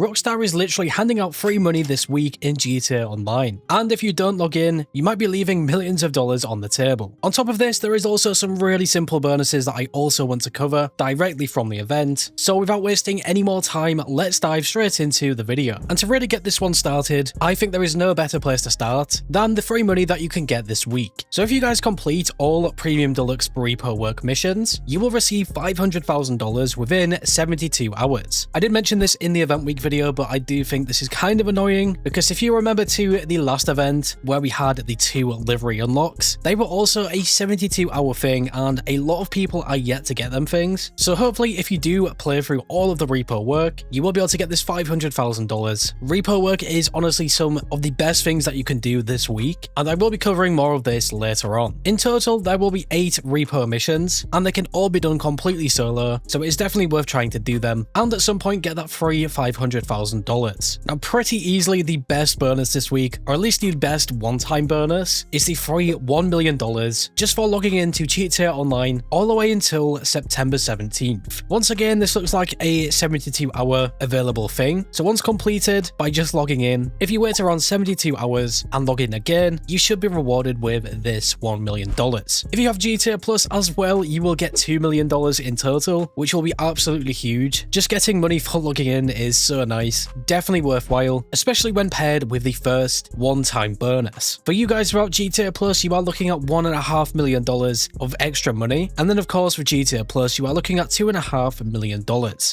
Rockstar is literally handing out free money this week in GTA Online. And if you don't log in, you might be leaving millions of dollars on the table. On top of this, there is also some really simple bonuses that I also want to cover directly from the event. So without wasting any more time, let's dive straight into the video. And to really get this one started, I think there is no better place to start than the free money that you can get this week. So if you guys complete all Premium Deluxe repo work missions, you will receive $500,000 within 72 hours. I did mention this in the event week video, but I do think this is kind of annoying because if you remember to the last event where we had the 2 livery unlocks, they were also a 72-hour thing and a lot of people are yet to get them things. So hopefully if you do play through all of the repo work, you will be able to get this $500,000. Repo work is honestly some of the best things that you can do this week, and I will be covering more of this later on. In total, there will be 8 repo missions, and they can all be done completely solo, so it is definitely worth trying to do them, and at some point get that free $500,000. Now, pretty easily the best bonus this week, or at least the best one-time bonus, is the free $1 million just for logging into GTA Online all the way until September 17th. Once again, this looks like a 72-hour available thing, so once completed by just logging in, if you wait around 72 hours and log in again, you should be rewarded with this $1 million. If you have GTA Plus as well, you will get $2 million in total, which will be absolutely huge. Just getting money for logging in is so nice, definitely worthwhile, especially when paired with the first one-time bonus. For you guys without GTA Plus, you are looking at $1.5 million of extra money, and then of course with GTA Plus, you are looking at $2.5 million.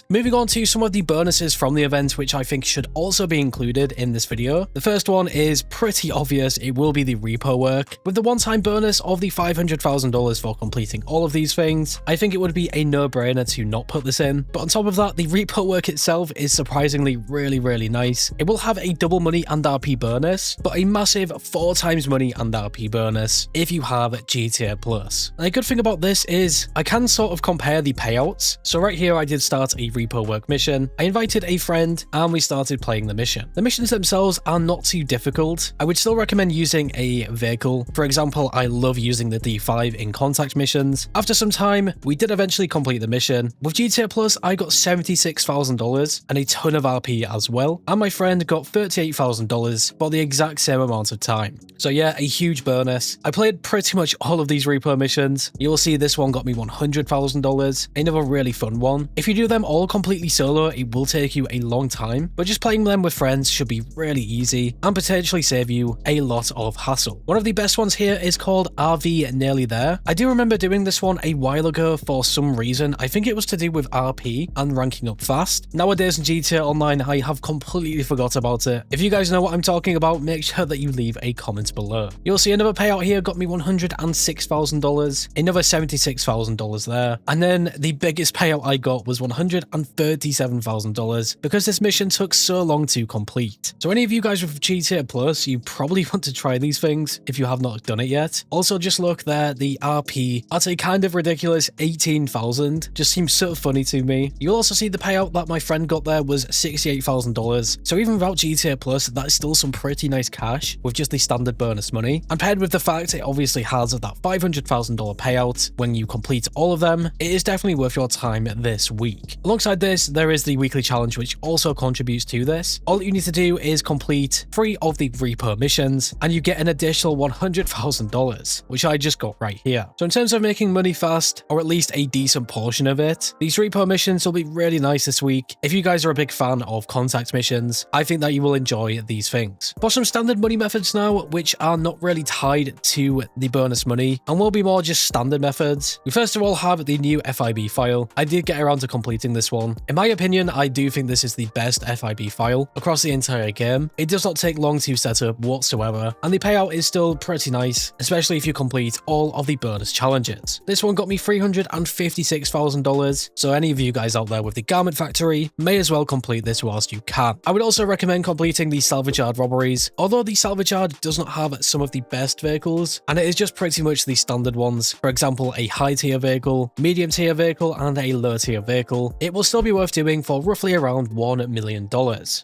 Moving on to some of the bonuses from the event, which I think should also be included in this video. The first one is pretty obvious, it will be the repo work. With the one-time bonus of the $500,000 for completing all of these things, I think it would be a no-brainer to not put this in. But on top of that, the repo work itself is surprisingly really nice. It will have a double money and RP bonus, but a massive 4 times money and RP bonus if you have GTA Plus. And a good thing about this is I can sort of compare the payouts. So right here I did start a repo work mission, I invited a friend and we started playing the mission. The missions themselves are not too difficult. I would still recommend using a vehicle. For example, I love using the D5 in contact missions. After some time, we did eventually complete the mission. With GTA Plus, I got $76,000 and a ton of RP as well, and my friend got $38,000 for the exact same amount of time. So yeah, a huge bonus. I played pretty much all of these repo missions. You will see this one got me $100,000, another really fun one. If you do them all completely solo, it will take you a long time, but just playing them with friends should be really easy and potentially save you a lot of hassle. One of the best ones here is called RV Nearly There. I do remember doing this one a while ago for some reason. I think it was to do with RP and ranking up fast. Nowadays in GTA Online, I have completely forgot about it. If you guys know what I'm talking about, make sure that you leave a comment below. You'll see another payout here got me $106,000, another $76,000 there, and then the biggest payout I got was $137,000 because this mission took so long to complete. So any of you guys with GTA Plus, you probably want to try these things if you have not done it yet. Also, just look there, the RP at a kind of ridiculous 18,000 just seems so funny to me. You'll also see the payout that my friend got there was $68,000. So even without GTA Plus, that is still some pretty nice cash with just the standard bonus money. And paired with the fact it obviously has that $500,000 payout when you complete all of them, it is definitely worth your time this week. Alongside this, there is the weekly challenge, which also contributes to this. All you need to do is complete 3 of the repo missions, and you get an additional $100,000, which I just got right here. So in terms of making money fast, or at least a decent portion of it, these repo missions will be really nice this week. If you guys are a big fan of contact missions, I think that you will enjoy these things. For some standard money methods now, which are not really tied to the bonus money, and will be more just standard methods, we first of all have the new FIB file. I did get around to completing this one. In my opinion, I do think this is the best FIB file across the entire game. It does not take long to set up whatsoever, and the payout is still pretty nice, especially if you complete all of the bonus challenges. This one got me $356,000, so any of you guys out there with the garment factory may as well complete this whilst you can. I would also recommend completing the salvage yard robberies, although the salvage yard does not have some of the best vehicles, and it is just pretty much the standard ones. For example, a high tier vehicle, medium tier vehicle, and a low tier vehicle. It will still be worth doing for roughly around $1 million.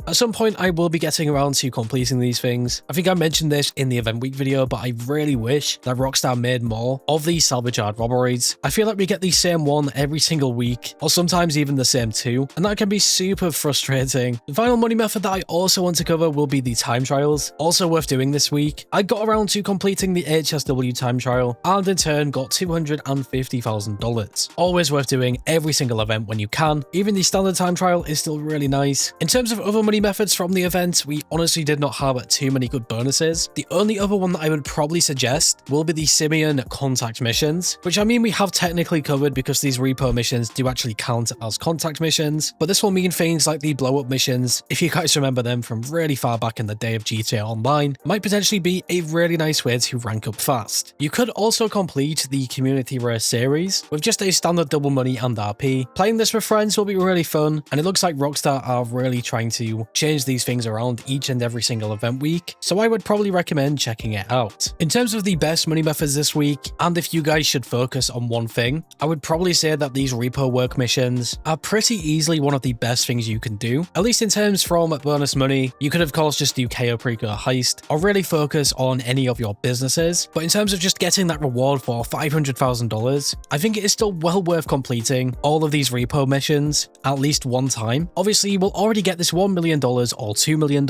At some point, I will be getting around to completing these things. I think I mentioned this in the event week video, but I really wish that Rockstar made more of these salvage yard robberies. I feel like we get the same one every single week, or sometimes even the same 2, and that can be super frustrating frustrating. The final money method that I also want to cover will be the time trials, also worth doing this week. I got around to completing the HSW time trial and in turn got $250,000. Always worth doing every single event when you can. Even the standard time trial is still really nice. In terms of other money methods from the event, we honestly did not have too many good bonuses. The only other one that I would probably suggest will be the Simeon contact missions, which I mean we have technically covered because these repo missions do actually count as contact missions, but this will mean things like the blow up missions, if you guys remember them from really far back in the day of GTA Online, might potentially be a really nice way to rank up fast. You could also complete the community race series with just a standard double money and RP. Playing this with friends will be really fun, and it looks like Rockstar are really trying to change these things around each and every single event week, so I would probably recommend checking it out. In terms of the best money methods this week, and if you guys should focus on one thing, I would probably say that these repo work missions are pretty easily one of the best things you can do, at least in terms from bonus money. You could of course just do KO Preco heist or really focus on any of your businesses, but in terms of just getting that reward for $500,000, I think it is still well worth completing all of these repo missions at least one time. Obviously you will already get this $1 million or $2 million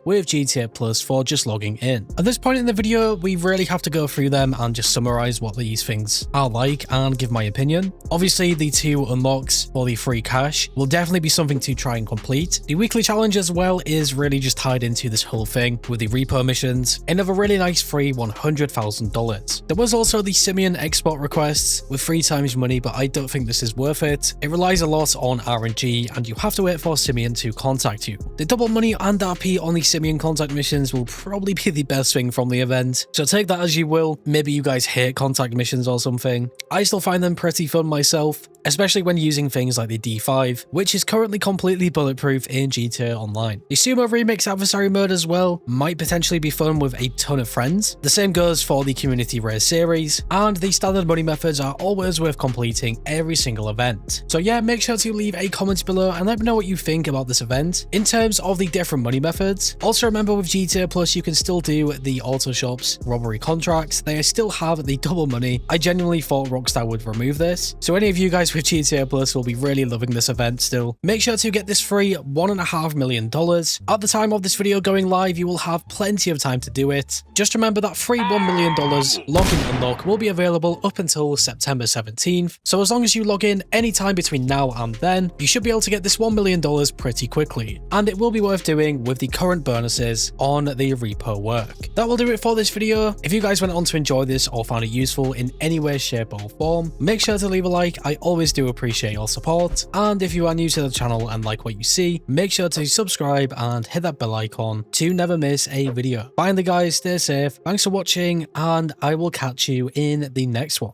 with GTA Plus for just logging in. At this point in the video, we really have to go through them and just summarize what these things are like and give my opinion. Obviously the 2 unlocks for the free cash will definitely be something to try and complete. The weekly challenge as well is really just tied into this whole thing with the repo missions, another really nice free $100,000. There was also the Simeon export requests with 3 times money, but I don't think this is worth it. It relies a lot on RNG and you have to wait for Simeon to contact you. The double money and RP on the Simeon contact missions will probably be the best thing from the event, so take that as you will. Maybe you guys hate contact missions or something. I still find them pretty fun myself, especially when using things like the D5, which is currently completely bulletproof in GTA Online. The Sumo Remix adversary mode as well might potentially be fun with a ton of friends. The same goes for the community race series, and the standard money methods are always worth completing every single event. So yeah, make sure to leave a comment below and let me know what you think about this event in terms of the different money methods. Also remember with GTA Plus you can still do the auto shops robbery contracts. They still have the double money. I genuinely thought Rockstar would remove this, so any of you guys with GTA Plus will be really loving this event still. Make sure to get this free $1.5 million. At the time of this video going live, you will have plenty of time to do it. Just remember that free $1 million login unlock will be available up until September 17th, so as long as you log in anytime between now and then, you should be able to get this $1 million pretty quickly, and it will be worth doing with the current bonuses on the repo work. That will do it for this video. If you guys went on to enjoy this or found it useful in any way, shape or form, make sure to leave a like. I always do appreciate your support, and if you are new to the channel and like what you see, make sure to subscribe and hit that bell icon to never miss a video. Finally guys, stay safe, thanks for watching, and I will catch you in the next one.